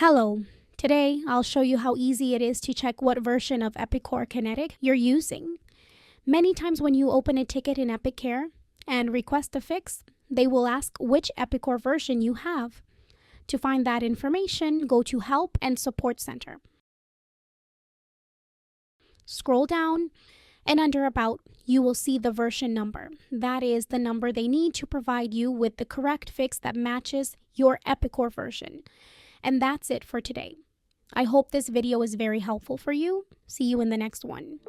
Hello. Today, I'll show you how easy it is to check what version of Epicor Kinetic you're using. Many times when you open a ticket in EpicCare and request a fix, they will ask which Epicor version you have. To find that information, go to Help and Support Center. Scroll down, and under About, you will see the version number. That is the number they need to provide you with the correct fix that matches your Epicor version. And that's it for today. I hope this video is very helpful for you. See you in the next one.